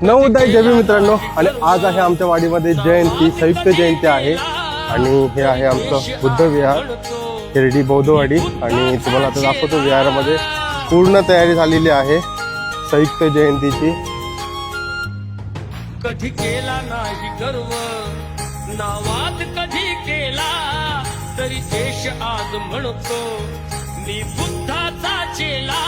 नवोदय जय भीम मित्रांनो. आणि आज आहे आमच्या वाडीमध्ये जयंती, संयुक्त जयंती आहे. आणि हे आहे आमचं बुद्ध विहार, शिर्डी बौद्धवाडी. आणि तुम्हाला आता दाखवतो, विहारामध्ये पूर्ण तयारी झालेली आहे संयुक्त जयंतीची. कधी केला नाही गर्व, नावात कधी केला तरी देश आज म्हणतो मी बुद्धाचा चेला.